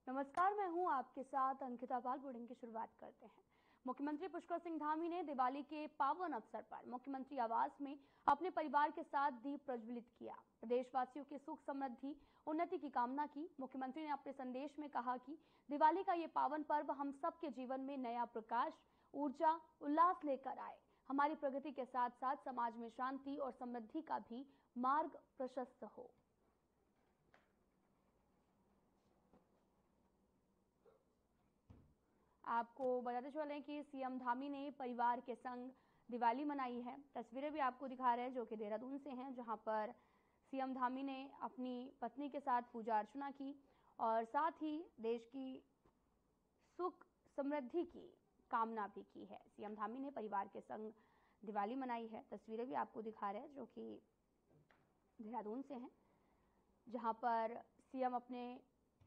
नमस्कार, मैं हूं आपके साथ अंकिता पाल। बुलेटिन की शुरुआत करते हैं। मुख्यमंत्री पुष्कर सिंह धामी ने दिवाली के पावन अवसर पर मुख्यमंत्री आवास में अपने परिवार के साथ दीप प्रज्वलित किया। प्रदेशवासियों की सुख समृद्धि उन्नति की कामना की। मुख्यमंत्री ने अपने संदेश में कहा कि दिवाली का ये पावन पर्व हम सबके जीवन में नया प्रकाश, ऊर्जा, उल्लास लेकर आए। हमारी प्रगति के साथ साथ समाज में शांति और समृद्धि का भी मार्ग प्रशस्त हो। आपको बताते चलें कि सीएम धामी ने परिवार के संग दिवाली मनाई है। तस्वीरें भी आपको दिखा रहे हैं जो कि देहरादून से हैं, जहां पर सीएम धामी ने अपनी पत्नी के साथ पूजा अर्चना की और साथ ही देश की सुख समृद्धि की कामना भी की है। सीएम धामी ने परिवार के संग दिवाली मनाई है। तस्वीरें भी आपको दिखा रहे हैं जो कि देहरादून से हैं, जहां पर सीएम अपने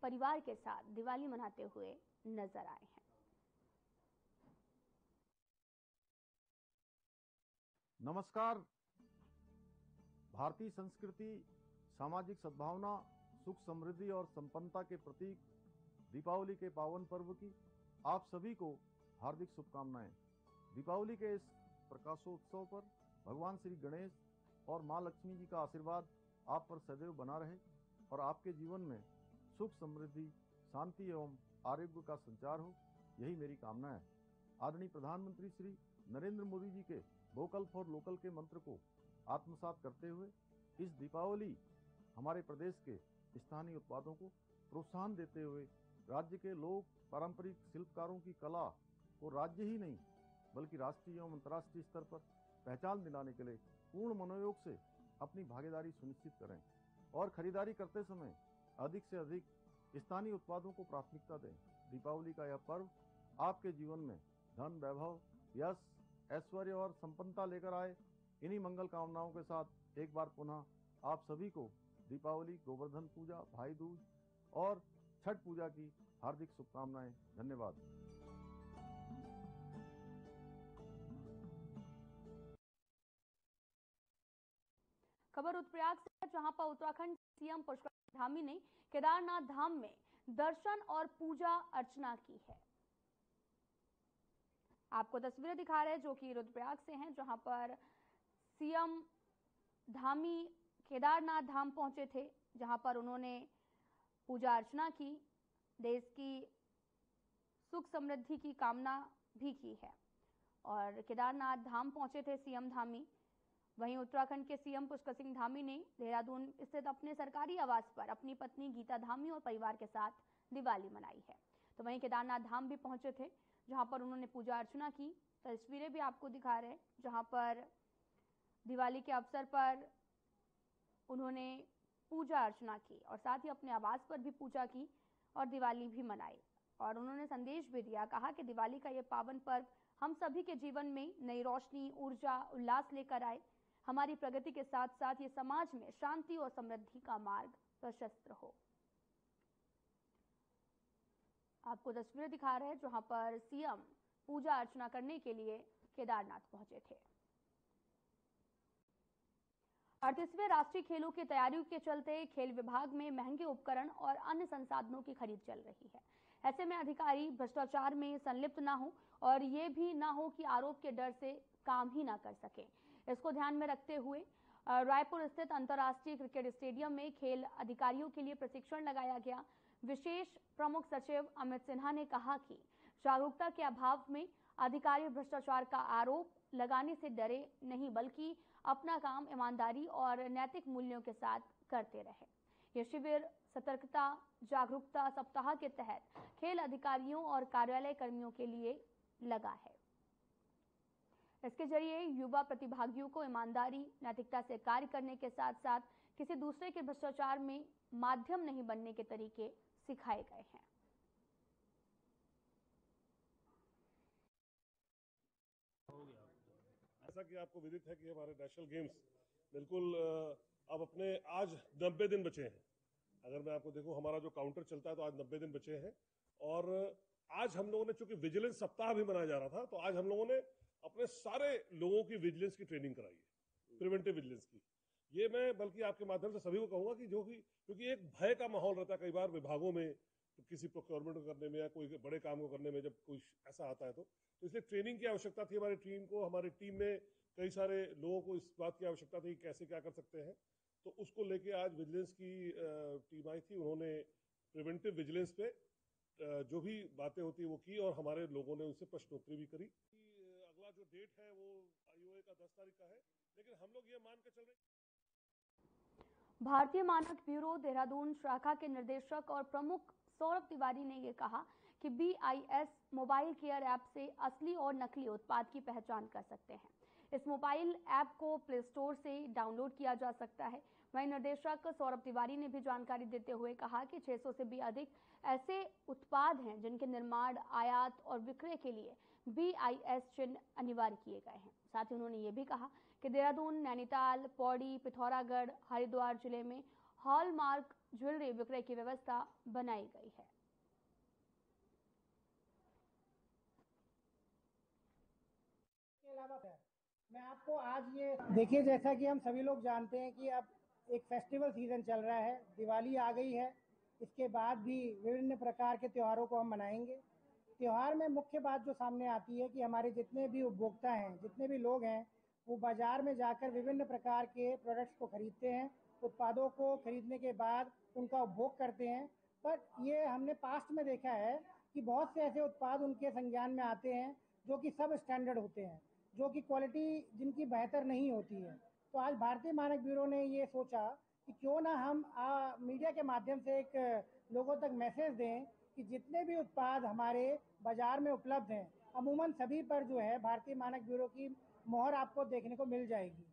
परिवार के साथ दिवाली मनाते हुए नजर आए हैं। नमस्कार। भारतीय संस्कृति, सामाजिक सद्भावना, सुख समृद्धि और संपन्नता के प्रतीक दीपावली के पावन पर्व की आप सभी को हार्दिक शुभकामनाएं। दीपावली के इस प्रकाशोत्सव पर भगवान श्री गणेश और मां लक्ष्मी जी का आशीर्वाद आप पर सदैव बना रहे और आपके जीवन में सुख समृद्धि, शांति एवं आरोग्य का संचार हो, यही मेरी कामना है। आदरणीय प्रधानमंत्री श्री नरेंद्र मोदी जी के वोकल फॉर लोकल के मंत्र को आत्मसात करते हुए इस दीपावली हमारे प्रदेश के स्थानीय उत्पादों को प्रोत्साहन देते हुए राज्य के लोक पारंपरिक शिल्पकारों की कला को राज्य ही नहीं बल्कि राष्ट्रीय एवं अंतर्राष्ट्रीय स्तर पर पहचान दिलाने के लिए पूर्ण मनोयोग से अपनी भागीदारी सुनिश्चित करें और खरीदारी करते समय अधिक से अधिक स्थानीय उत्पादों को प्राथमिकता दें। दीपावली का यह पर्व आपके जीवन में धन, वैभव, यश, ऐश्वर्य और संपन्नता लेकर आए। इन्हीं मंगल कामनाओं के साथ एक बार पुनः आप सभी को दीपावली, गोवर्धन पूजा, भाई दूज और छठ पूजा की हार्दिक शुभकामनाएं। धन्यवाद। खबर रुद्रप्रयाग से, जहां पर उत्तराखंड सीएम पुष्कर सिंह धामी ने केदारनाथ धाम में दर्शन और पूजा अर्चना की है। आपको तस्वीरें दिखा रहे हैं जो कि रुद्रप्रयाग से हैं, जहां पर सीएम धामी केदारनाथ धाम पहुंचे थे, जहां पर उन्होंने पूजा अर्चना की, देश की सुख समृद्धि की कामना भी की है और केदारनाथ धाम पहुंचे थे सीएम धामी। वहीं उत्तराखंड के सीएम पुष्कर सिंह धामी ने देहरादून स्थित अपने सरकारी आवास पर अपनी पत्नी गीता धामी और परिवार के साथ दिवाली मनाई है। तो वहीं केदारनाथ धाम भी पहुंचे थे, जहां पर उन्होंने पूजा अर्चना की। तस्वीरें भी आपको दिखा रहे हैं, जहां पर दिवाली के अवसर पर उन्होंने पूजा अर्चना की और साथ ही अपने आवास पर भी पूजा की और दिवाली भी मनाई। और उन्होंने संदेश भी दिया, कहा कि दिवाली का ये पावन पर्व हम सभी के जीवन में नई रोशनी, ऊर्जा, उल्लास लेकर आए। हमारी प्रगति के साथ साथ ये समाज में शांति और समृद्धि का मार्ग प्रशस्त हो। आपको तस्वीरें दिखा रहे हैं जहां पर सीएम पूजा अर्चना करने के लिए केदारनाथ पहुंचे थे। 38वें राष्ट्रीय खेलों की तैयारियों के चलते खेल विभाग में महंगे उपकरण और अन्य संसाधनों की खरीद चल रही है। ऐसे में अधिकारी भ्रष्टाचार में संलिप्त ना हो और ये भी ना हो कि आरोप के डर से काम ही ना कर सके। इसको ध्यान में रखते हुए रायपुर स्थित अंतर्राष्ट्रीय क्रिकेट स्टेडियम में खेल अधिकारियों के लिए प्रशिक्षण लगाया गया। विशेष प्रमुख सचिव अमित सिन्हा ने कहा कि जागरूकता के अभाव में अधिकारी भ्रष्टाचार का आरोप लगाने से डरे नहीं, बल्कि अपना काम ईमानदारी और नैतिक मूल्यों के साथ करते रहे। यह शिविर सतर्कता जागरूकता सप्ताह के तहत खेल अधिकारियों और कार्यालय कर्मियों के लिए लगा है। इसके जरिए युवा प्रतिभागियों को ईमानदारी, नैतिकता से कार्य करने के साथ साथ किसी दूसरे के भ्रष्टाचार में माध्यम नहीं बनने के तरीके सिखाए गए हैं। जैसा कि आपको विदित है कि हमारे नेशनल गेम्स बिल्कुल अब अपने आज 90 दिन बचे हैं। अगर मैं आपको देखूं, हमारा जो काउंटर चलता है तो आज 90 दिन बचे हैं और आज हम लोगों ने, चूंकि विजिलेंस सप्ताह भी मनाया जा रहा था, तो आज हम लोगों ने अपने सारे लोगों की विजिलेंस की ट्रेनिंग कराई है, प्रिवेंटिव विजिलेंस की। ये मैं बल्कि आपके माध्यम से सभी को कहूंगा कि क्योंकि एक भय का माहौल रहता है कई बार विभागों में किसी प्रोक्योरमेंट को करने में या कोई बड़े काम को करने में जब कोई ऐसा आता है तो इसलिए ट्रेनिंग की आवश्यकता थी हमारी टीम को। हमारी टीम में कई सारे लोगों को इस बात की आवश्यकता थी कि कैसे क्या कर सकते हैं, तो उसको लेके आज विजिलेंस की टीम आई थी। उन्होंने प्रिवेंटिव विजिलेंस पे जो भी बातें होती है वो की और हमारे लोगों ने उनसे प्रश्नोत्तरी भी करी। अगला जो डेट है वो आईओए का 10 तारीख का है, लेकिन हम लोग ये मान के चल रहे हैं। भारतीय मानक ब्यूरो देहरादून शाखा के निदेशक और प्रमुख सौरभ तिवारी ने यह कहा कि BIS मोबाइल केयर ऐप से असली और नकली उत्पाद की पहचान कर सकते हैं। इस मोबाइल ऐप को प्ले स्टोर से डाउनलोड किया जा सकता है। वहीं निदेशक सौरभ तिवारी ने भी जानकारी देते हुए कहा कि 600 से भी अधिक ऐसे उत्पाद हैं जिनके निर्माण, आयात और विक्रय के लिए BIS चिन्ह अनिवार्य किए गए हैं। साथ ही उन्होंने ये भी कहा कि देहरादून, नैनीताल, पौड़ी, पिथौरागढ़, हरिद्वार जिले में हॉलमार्क ज्वेलरी विक्रय की व्यवस्था बनाई गई है। मैं आपको आज ये देखिए, जैसा कि हम सभी लोग जानते हैं कि अब एक फेस्टिवल सीजन चल रहा है, दिवाली आ गई है। इसके बाद भी विभिन्न प्रकार के त्योहारों को हम मनाएंगे। त्योहार में मुख्य बात जो सामने आती है कि हमारे जितने भी उपभोक्ता हैं, जितने भी लोग हैं, वो बाजार में जाकर विभिन्न प्रकार के प्रोडक्ट्स को खरीदते हैं। उत्पादों को खरीदने के बाद उनका उपभोग करते हैं। पर ये हमने पास्ट में देखा है कि बहुत से ऐसे उत्पाद उनके संज्ञान में आते हैं जो कि सब स्टैंडर्ड होते हैं, जो कि क्वालिटी जिनकी बेहतर नहीं होती है। तो आज भारतीय मानक ब्यूरो ने ये सोचा कि क्यों ना हम मीडिया के माध्यम से एक लोगों तक मैसेज दें कि जितने भी उत्पाद हमारे बाजार में उपलब्ध हैं, अमूमन सभी पर जो है भारतीय मानक ब्यूरो की मोहर आपको देखने को मिल जाएगी।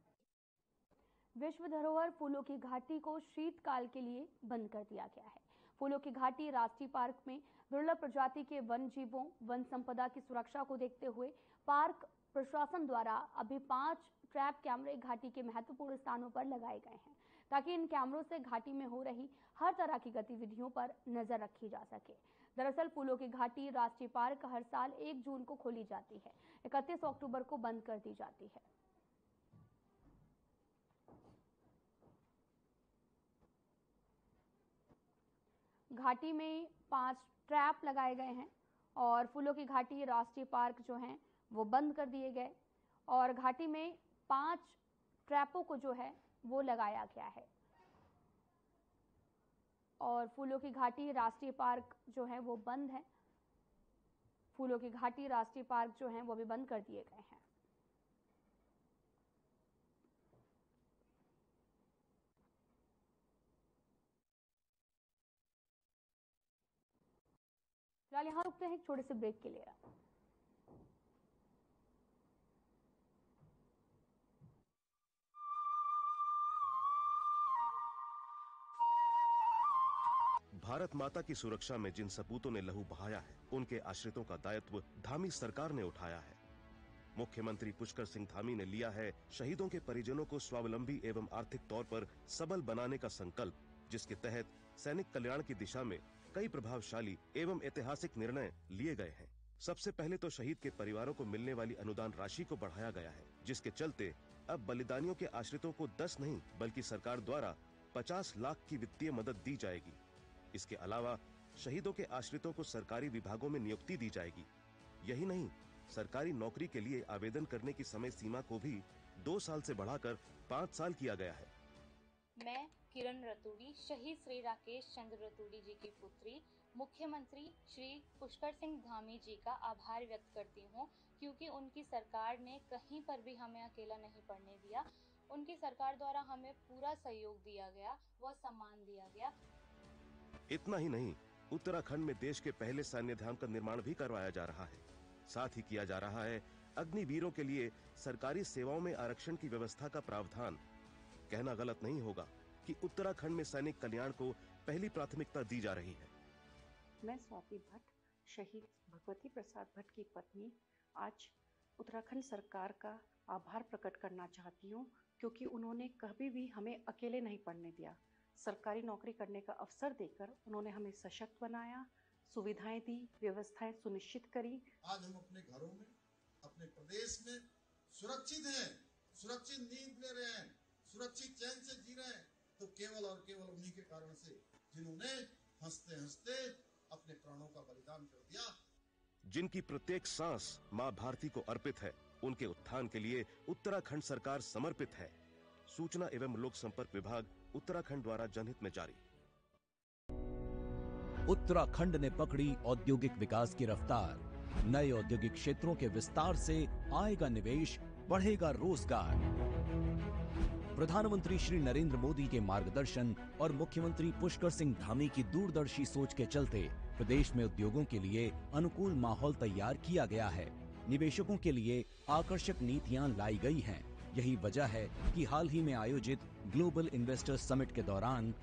विश्व धरोहर फूलों की घाटी को शीतकाल के लिए बंद कर दिया गया है। फूलों की घाटी राष्ट्रीय पार्क में दुर्लभ प्रजाति के वन जीवों, वन संपदा की सुरक्षा को देखते हुए पार्क प्रशासन द्वारा अभी 5 ट्रैप कैमरे घाटी के महत्वपूर्ण स्थानों पर लगाए गए हैं, ताकि इन कैमरों से घाटी में हो रही हर तरह की गतिविधियों पर नजर रखी जा सके। दरअसल फूलों की घाटी राष्ट्रीय पार्क हर साल 1 जून को खोली जाती है, 31 अक्टूबर को बंद कर दी जाती है। घाटी में 5 ट्रैप लगाए गए हैं और फूलों की घाटी राष्ट्रीय पार्क जो हैं वो बंद कर दिए गए और घाटी में 5 ट्रैपों को जो है वो लगाया गया है और फूलों की घाटी राष्ट्रीय पार्क जो है वो बंद है। फूलों की घाटी राष्ट्रीय पार्क जो है वो भी बंद कर दिए गए हैं। फिलहाल यहाँ रुकते हैं एक छोटे से ब्रेक के लिए। भारत माता की सुरक्षा में जिन सपूतों ने लहू बहाया है, उनके आश्रितों का दायित्व धामी सरकार ने उठाया है। मुख्यमंत्री पुष्कर सिंह धामी ने लिया है शहीदों के परिजनों को स्वावलंबी एवं आर्थिक तौर पर सबल बनाने का संकल्प, जिसके तहत सैनिक कल्याण की दिशा में कई प्रभावशाली एवं ऐतिहासिक निर्णय लिए गए हैं। सबसे पहले तो शहीद के परिवारों को मिलने वाली अनुदान राशि को बढ़ाया गया है, जिसके चलते अब बलिदानियों के आश्रितों को 10 नहीं बल्कि सरकार द्वारा 50 लाख की वित्तीय मदद दी जाएगी। इसके अलावा शहीदों के आश्रितों को सरकारी विभागों में नियुक्ति दी जाएगी। यही नहीं, सरकारी नौकरी के लिए आवेदन करने की समय सीमा को भी 2 साल से बढ़ाकर 5 साल किया गया है। मैं किरण रतूड़ी, शहीद श्री राकेश चंद्र रतूड़ी जी की पुत्री, मुख्यमंत्री श्री पुष्कर सिंह धामी जी का आभार व्यक्त करती हूँ, क्योंकि उनकी सरकार ने कहीं पर भी हमें अकेला नहीं पड़ने दिया। उनकी सरकार द्वारा हमें पूरा सहयोग दिया गया, व सम्मान दिया गया। इतना ही नहीं, उत्तराखंड में देश के पहले सैन्य धाम का निर्माण भी करवाया जा रहा है। साथ ही किया जा रहा है अग्निवीरों के लिए सरकारी सेवाओं में आरक्षण की व्यवस्था का प्रावधान। कहना गलत नहीं होगा कि उत्तराखंड में सैनिक कल्याण को पहली प्राथमिकता दी जा रही है। मैं स्वाति भट्ट, शहीद भगवती प्रसाद भट्ट की पत्नी, आज उत्तराखंड सरकार का आभार प्रकट करना चाहती हूँ, क्योंकि उन्होंने कभी भी हमें अकेले नहीं पड़ने दिया। सरकारी नौकरी करने का अवसर देकर उन्होंने हमें सशक्त बनाया, सुविधाएं दी, व्यवस्थाएं सुनिश्चित करी। आज हम अपने घरों में, अपने प्रदेश में सुरक्षित हैं, सुरक्षित नींद ले रहे हैं, सुरक्षित चैन से जी रहे हैं, तो केवल और केवल उन्हीं के कारण से, जिन्होंने हंसते हंसते जिनकी प्रत्येक सांस मां भारती को अर्पित है, उनके उत्थान के लिए उत्तराखंड सरकार समर्पित है। सूचना एवं लोक संपर्क विभाग उत्तराखंड द्वारा जनहित में जारी। उत्तराखंड ने पकड़ी औद्योगिक विकास की रफ्तार। नए औद्योगिक क्षेत्रों के विस्तार से आएगा निवेश, बढ़ेगा रोजगार। प्रधानमंत्री श्री नरेंद्र मोदी के मार्गदर्शन और मुख्यमंत्री पुष्कर सिंह धामी की दूरदर्शी सोच के चलते प्रदेश में उद्योगों के लिए अनुकूल माहौल तैयार किया गया है। निवेशकों के लिए आकर्षक नीतियां लाई गई हैं। यही वजह है कि हाल ही में आयोजित ग्लोबल इन्वेस्टर्स समिट के दौरान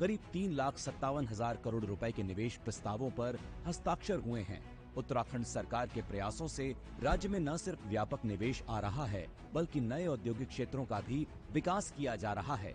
करीब 3,57,000 करोड़ रुपए के निवेश प्रस्तावों पर हस्ताक्षर हुए हैं। उत्तराखंड सरकार के प्रयासों से राज्य में न सिर्फ व्यापक निवेश आ रहा है, बल्कि नए औद्योगिक क्षेत्रों का भी विकास किया जा रहा है।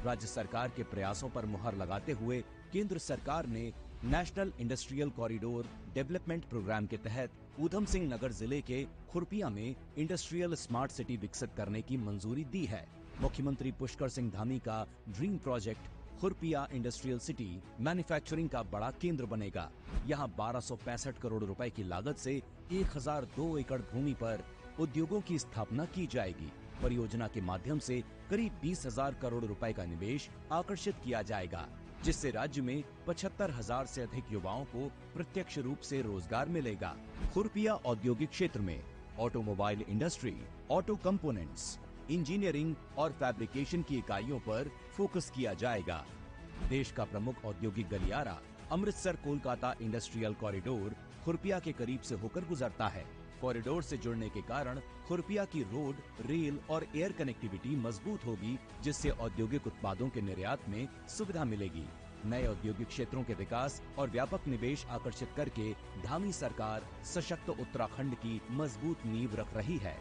राज्य सरकार के प्रयासों पर मुहर लगाते हुए केंद्र सरकार ने national industrial corridor development programme के तहत ऊधम सिंह नगर जिले के खुरपिया में इंडस्ट्रियल स्मार्ट सिटी विकसित करने की मंजूरी दी है। मुख्यमंत्री पुष्कर सिंह धामी का dream project Khurpia industrial city manufacturing का बड़ा केंद्र बनेगा। यहाँ 1265 करोड़ रुपए की लागत से 1002 एकड़ भूमि पर उद्योगों की स्थापना की जाएगी। परियोजना के माध्यम से करीब 20,000 करोड़ रुपए का निवेश आकर्षित किया जाएगा, जिससे राज्य में 75,000 से अधिक युवाओं को प्रत्यक्ष रूप से रोजगार मिलेगा। खुरपिया औद्योगिक क्षेत्र में automobile industry, auto components, engineering और फैब्रिकेशन की इकाइयों पर फोकस किया जाएगा। देश का प्रमुख औद्योगिक गलियारा अमृतसर कोलकाता इंडस्ट्रियल कॉरिडोर खुरपिया के करीब से होकर गुजरता है। कॉरिडोर से जुड़ने के कारण खुरपिया की रोड, रेल और एयर कनेक्टिविटी मजबूत होगी, जिससे औद्योगिक उत्पादों के निर्यात में सुविधा मिलेगी। नए औद्योगिक क्षेत्रों के विकास और व्यापक निवेश आकर्षित करके धामी सरकार सशक्त उत्तराखंड की मजबूत नींव रख रही है।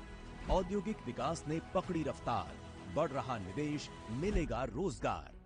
औद्योगिक विकास ने पकड़ी रफ्तार, बढ़ रहा निवेश, मिलेगा रोजगार।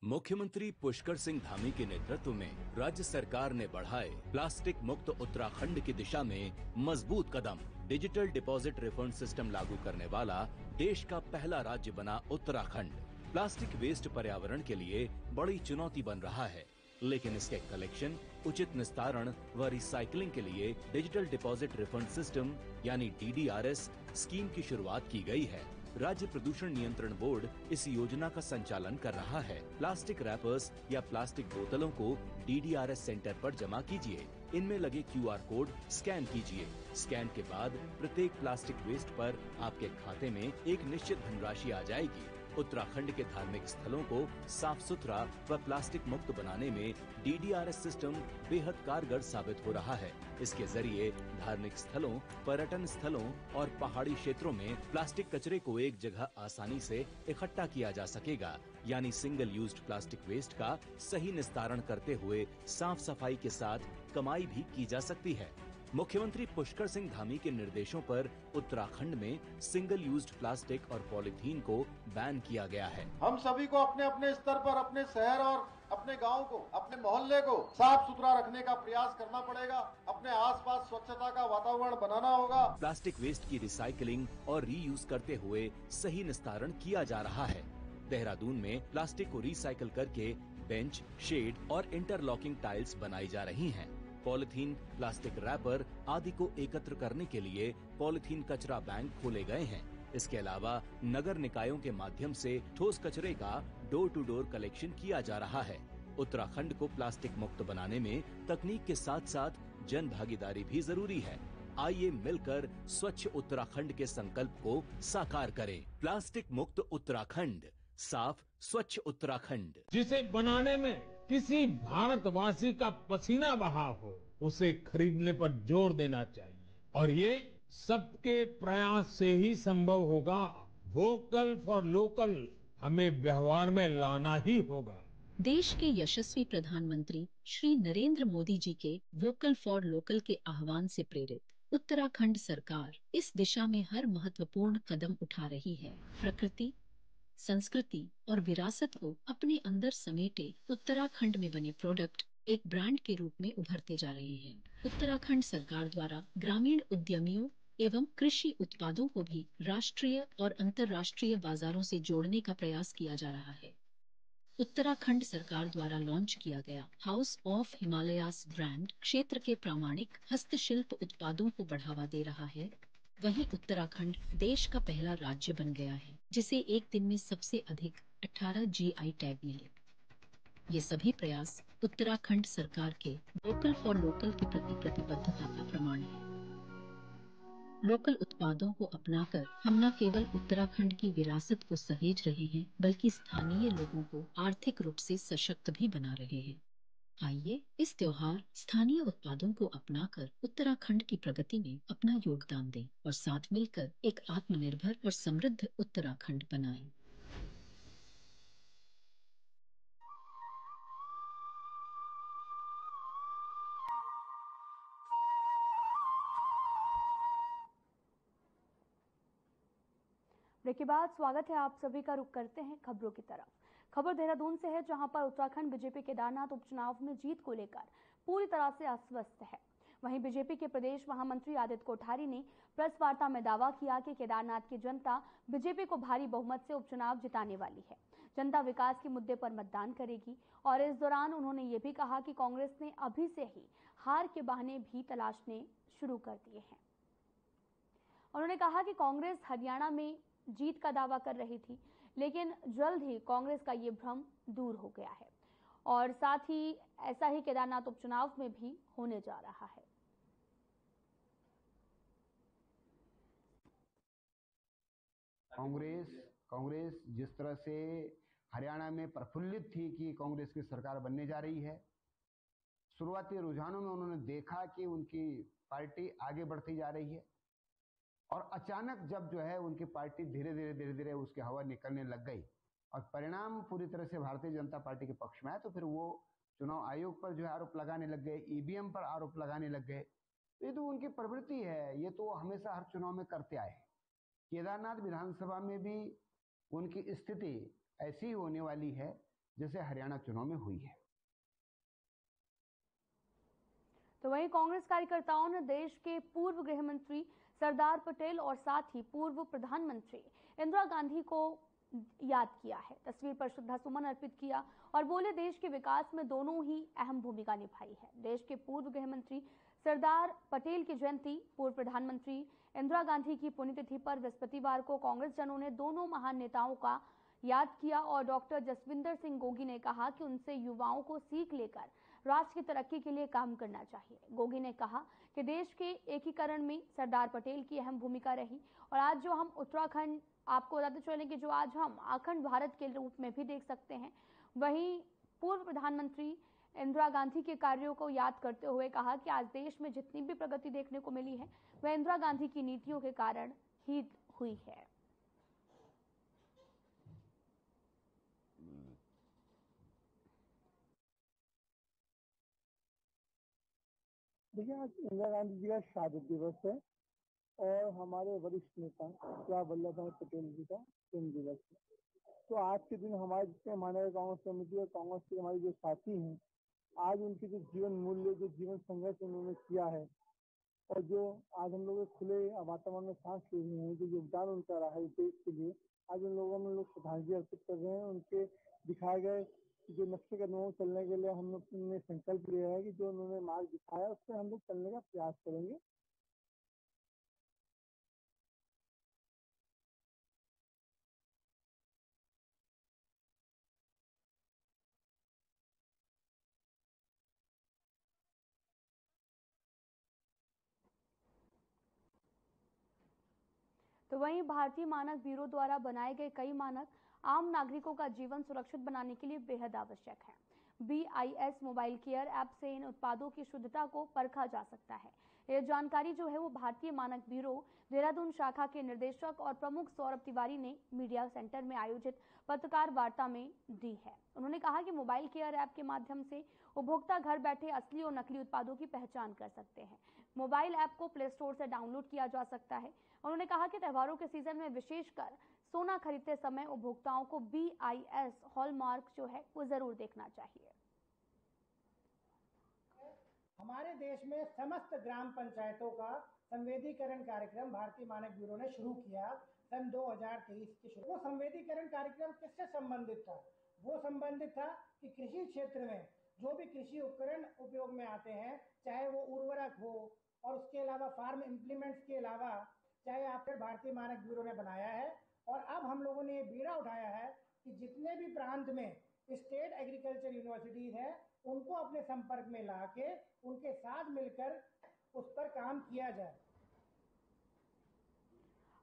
मुख्यमंत्री पुष्कर सिंह धामी के नेतृत्व में राज्य सरकार ने बढ़ाए प्लास्टिक मुक्त उत्तराखंड की दिशा में मजबूत कदम। डिजिटल डिपॉजिट रिफंड सिस्टम लागू करने वाला देश का पहला राज्य बना उत्तराखंड। प्लास्टिक वेस्ट पर्यावरण के लिए बड़ी चुनौती बन रहा है, लेकिन इसके कलेक्शन, उचित निस्तारण व रिसाइकलिंग के लिए डिजिटल डिपॉजिट रिफंड सिस्टम यानी DDRS स्कीम की शुरुआत की गई है। राज्य प्रदूषण नियंत्रण बोर्ड इस योजना का संचालन कर रहा है। प्लास्टिक रैपर्स या प्लास्टिक बोतलों को DDRS सेंटर पर जमा कीजिए। इनमें लगे QR कोड स्कैन कीजिए। स्कैन के बाद प्रत्येक प्लास्टिक वेस्ट पर आपके खाते में एक निश्चित धनराशि आ जाएगी। उत्तराखंड के धार्मिक स्थलों को साफ सुथरा व प्लास्टिक मुक्त बनाने में DDRS सिस्टम बेहद कारगर साबित हो रहा है। इसके जरिए धार्मिक स्थलों, पर्यटन स्थलों और पहाड़ी क्षेत्रों में प्लास्टिक कचरे को एक जगह आसानी से इकट्ठा किया जा सकेगा, यानी सिंगल यूज्ड प्लास्टिक वेस्ट का सही निस्तारण करते हुए साफ सफाई के साथ कमाई भी की जा सकती है। मुख्यमंत्री पुष्कर सिंह धामी के निर्देशों पर उत्तराखंड में सिंगल यूज्ड प्लास्टिक और पॉलीथीन को बैन किया गया है। हम सभी को अपने अपने स्तर पर अपने शहर और अपने गांव को, अपने मोहल्ले को साफ सुथरा रखने का प्रयास करना पड़ेगा। अपने आसपास स्वच्छता का वातावरण बनाना होगा। प्लास्टिक वेस्ट की रिसाइकलिंग और रीयूज करते हुए सही निस्तारण किया जा रहा है। देहरादून में प्लास्टिक को रिसाइकल करके बेंच, शेड और इंटरलॉकिंग टाइल्स बनाई जा रही हैं। पॉलिथीन, प्लास्टिक रैपर आदि को एकत्र करने के लिए पॉलिथीन कचरा बैंक खोले गए हैं। इसके अलावा नगर निकायों के माध्यम से ठोस कचरे का डोर टू डोर कलेक्शन किया जा रहा है। उत्तराखंड को प्लास्टिक मुक्त बनाने में तकनीक के साथ साथ जन भागीदारी भी जरूरी है। आइए मिलकर स्वच्छ उत्तराखंड के संकल्प को साकार करें। प्लास्टिक मुक्त उत्तराखंड, साफ स्वच्छ उत्तराखंड। जिसे बनाने में किसी भारतवासी का पसीना बहा हो, उसे खरीदने पर जोर देना चाहिए और ये सबके प्रयास से ही संभव होगा। वोकल फॉर लोकल हमें व्यवहार में लाना ही होगा। देश के यशस्वी प्रधानमंत्री श्री नरेंद्र मोदी जी के वोकल फॉर लोकल के आह्वान से प्रेरित उत्तराखंड सरकार इस दिशा में हर महत्वपूर्ण कदम उठा रही है। प्रकृति, संस्कृति और विरासत को अपने अंदर समेटे उत्तराखंड में बने प्रोडक्ट एक ब्रांड के रूप में उभरते जा रहे हैं। उत्तराखंड सरकार द्वारा ग्रामीण उद्यमियों एवं कृषि उत्पादों को भी राष्ट्रीय और अंतर्राष्ट्रीय बाजारों से जोड़ने का प्रयास किया जा रहा है। उत्तराखंड सरकार द्वारा लॉन्च किया गया हाउस ऑफ हिमालयास ब्रांड क्षेत्र के प्रामाणिक हस्तशिल्प उत्पादों को बढ़ावा दे रहा है। वहीं उत्तराखंड देश का पहला राज्य बन गया है जिसे एक दिन में सबसे अधिक 18 GI टैग मिले। ये सभी प्रयास उत्तराखंड सरकार के वोकल फॉर लोकल के प्रति प्रतिबद्धता का प्रमाण है। लोकल उत्पादों को अपनाकर हम न केवल उत्तराखंड की विरासत को सहेज रहे हैं, बल्कि स्थानीय लोगों को आर्थिक रूप से सशक्त भी बना रहे हैं। आइए इस त्योहार स्थानीय उत्पादों को अपनाकर उत्तराखंड की प्रगति में अपना योगदान दें और साथ मिलकर एक आत्मनिर्भर और समृद्ध उत्तराखंड बनाएं। ब्रेक के बाद स्वागत है आप सभी का। रुख करते हैं खबरों की तरफ। खबर देहरादून से है, जहां पर उत्तराखंड बीजेपी केदारनाथ उपचुनाव में जीत को लेकर पूरी तरह से अस्वस्थ है। वहीं बीजेपी के प्रदेश महामंत्री आदित्य कोठारी ने प्रेस वार्ता में दावा किया कि केदारनाथ की जनता बीजेपी को भारी बहुमत से उपचुनाव जिताने वाली है। जनता विकास के मुद्दे पर मतदान करेगी और इस दौरान उन्होंने ये भी कहा कि कांग्रेस ने अभी से ही हार के बहाने भी तलाशने शुरू कर दिए हैं। उन्होंने कहा कि कांग्रेस हरियाणा में जीत का दावा कर रही थी, लेकिन जल्द ही कांग्रेस का ये भ्रम दूर हो गया है और साथ ही ऐसा ही केदारनाथ उपचुनाव में भी होने जा रहा है। कांग्रेस जिस तरह से हरियाणा में प्रफुल्लित थी कि कांग्रेस की सरकार बनने जा रही है, शुरुआती रुझानों में उन्होंने देखा कि उनकी पार्टी आगे बढ़ती जा रही है और अचानक जब जो है उनकी पार्टी धीरे धीरे उसकी हवा निकलने लग गई और परिणाम पूरी तरह से भारतीय जनता पार्टी के पक्ष में आया, तो फिर वो चुनाव आयोग पर जो है आरोप लगाने लग गए, ईवीएम पर आरोप लगाने लग गए। ये तो उनकी प्रवृत्ति है, ये तो हमेशा हर चुनाव में करते आए हैं। केदारनाथ विधानसभा में भी उनकी स्थिति ऐसी होने वाली है जैसे हरियाणा चुनाव में हुई है। तो वहीं कांग्रेस कार्यकर्ताओं ने देश के पूर्व गृह मंत्री सरदार पटेल और साथ ही पूर्व प्रधानमंत्री इंदिरा गांधी को याद किया है। तस्वीर पर श्रद्धा सुमन अर्पित किया और बोले, देश के विकास में दोनों ही अहम भूमिका निभाई है। देश के पूर्व गृह मंत्री सरदार पटेल की जयंती, पूर्व प्रधानमंत्री इंदिरा गांधी की पुण्यतिथि पर बृहस्पतिवार को कांग्रेस जनों ने दोनों महान नेताओं का याद किया और डॉक्टर जसविंदर सिंह गोगी ने कहा कि उनसे युवाओं को सीख लेकर राष्ट्र की तरक्की के लिए काम करना चाहिए। गोगी ने कहा कि देश के एकीकरण में सरदार पटेल की अहम भूमिका रही और आज जो हम उत्तराखंड, आपको बताते चले कि जो आज हम अखंड भारत के रूप में भी देख सकते हैं, वहीं पूर्व प्रधानमंत्री इंदिरा गांधी के कार्यों को याद करते हुए कहा कि आज देश में जितनी भी प्रगति देखने को मिली है वह इंदिरा गांधी की नीतियों के कारण ही हुई है। देखिए, आज इंदिरा गांधी जी का शहादत दिवस है और हमारे वरिष्ठ नेता सरदार वल्लभ भाई पटेल जी का जन्म दिवस है। तो आज के दिन हमारे जितने माननीय कांग्रेस समिति और कांग्रेस के हमारे जो साथी हैं, आज उनके जो जीवन मूल्य, जो जीवन संघर्ष उन्होंने किया है और जो आज हम लोग खुले वातावरण में सांस ले रहे हैं, जो योगदान उनका रहा है देश के लिए, आज उन लोगों में लोग श्रद्धांजलि अर्पित कर रहे हैं। उनके दिखाए गए जो नक्शे कदमों में चलने के लिए हम लोग ने संकल्प लिया है कि जो उन्होंने मार्ग दिखाया उस पर हम लोग चलने का प्रयास करेंगे। तो वहीं भारतीय मानक ब्यूरो द्वारा बनाए गए कई मानक आम नागरिकों का जीवन सुरक्षित बनाने के लिए बेहद आवश्यक है। BIS मोबाइल केयर ऐप से इन उत्पादों की शुद्धता को परखा जा सकता है। यह जानकारी जो है वो भारतीय मानक ब्यूरो देहरादून शाखा के निदेशक और प्रमुख सौरभ तिवारी ने मीडिया सेंटर में आयोजित पत्रकार वार्ता में दी है। उन्होंने कहा कि मोबाइल केयर ऐप के माध्यम से उपभोक्ता घर बैठे असली और नकली उत्पादों की पहचान कर सकते हैं। मोबाइल ऐप को प्ले स्टोर से डाउनलोड किया जा सकता है। उन्होंने कहा कि त्योहारों के सीजन में विशेषकर सोना खरीदते समय उपभोक्ताओं को BIS हॉलमार्क जो है वो जरूर देखना चाहिए। हमारे देश में समस्त ग्राम पंचायतों का संवेदीकरण कार्यक्रम भारतीय मानक ब्यूरो ने शुरू किया सन 2023 के शुरू। वो संवेदीकरण कार्यक्रम किससे संबंधित था? वो संबंधित था कि कृषि क्षेत्र में जो भी कृषि उपकरण उपयोग में आते हैं, चाहे वो उर्वरक हो और उसके अलावा फार्म इम्प्लीमेंट्स के अलावा चाहे आपके भारतीय मानक ब्यूरो ने बनाया है, और अब हम लोगों ने ये बीड़ा उठाया है कि जितने भी प्रांत में स्टेट एग्रीकल्चर यूनिवर्सिटीज हैं उनको अपने संपर्क में लाके उनके साथ मिलकर उस पर काम किया जाए।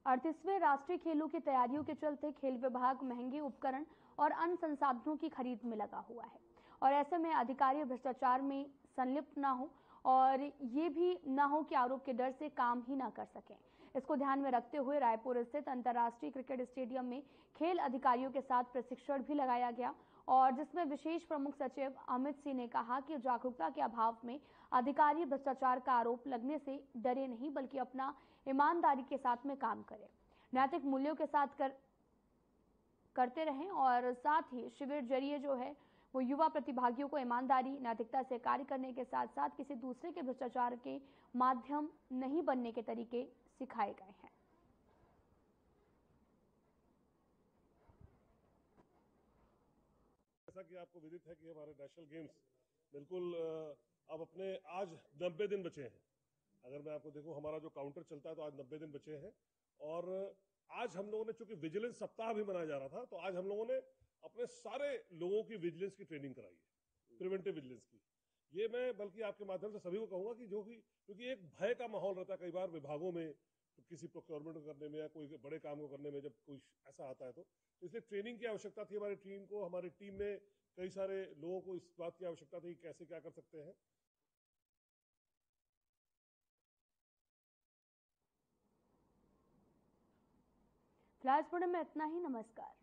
38वें राष्ट्रीय खेलों की तैयारियों के चलते खेल विभाग महंगे उपकरण और अन्य संसाधनों की खरीद में लगा हुआ है, और ऐसे में अधिकारी भ्रष्टाचार में संलिप्त ना हो और ये भी ना हो कि आरोप के डर से काम ही ना कर सकें। इसको ध्यान में रखते हुए रायपुर स्थित अंतर्राष्ट्रीय क्रिकेट स्टेडियम में खेल अधिकारियों के साथ प्रशिक्षण भी लगाया गया, और जिसमें विशेष प्रमुख सचिव अमित सिंह ने कहा कि जागरूकता के अभाव में अधिकारी भ्रष्टाचार का आरोप लगने से डरे नहीं, बल्कि अपना ईमानदारी के साथ में काम करें, नैतिक मूल्यों के साथ करते रहें, और साथ ही शिविर जरिए जो है वो युवा प्रतिभागियों को ईमानदारी, नैतिकता से कार्य करने के साथ साथ किसी दूसरे के भ्रष्टाचार के माध्यम नहीं बनने के तरीके सिखाए गए हैं। जैसा कि आपको विदित है कि हमारे नेशनल गेम्स बिल्कुल अब अपने आज 90 दिन बचे हैं। अगर मैं आपको देखूं, हमारा जो काउंटर चलता है तो आज 90 दिन बचे हैं, और आज हम लोगों ने, चूंकि विजिलेंस सप्ताह भी मनाया जा रहा था, तो आज हम लोगों ने अपने सारे लोगों की विजिलेंस की ट्रेनिंग कराई है, प्रिवेंटिव विजिलेंस की। ये मैं बल्कि आपके माध्यम से सभी को कहूंगा कि जो भी, क्योंकि एक भय का माहौल रहता है कई बार विभागों में, तो किसी प्रोक्योरमेंट को करने में या कोई बड़े काम को करने में जब कोई ऐसा आता है तो इसलिए ट्रेनिंग की आवश्यकता थी हमारी टीम को। हमारी टीम में कई सारे लोगों को इस बात की आवश्यकता थी कि कैसे क्या कर सकते हैं। फ्लैश में इतना ही। नमस्कार।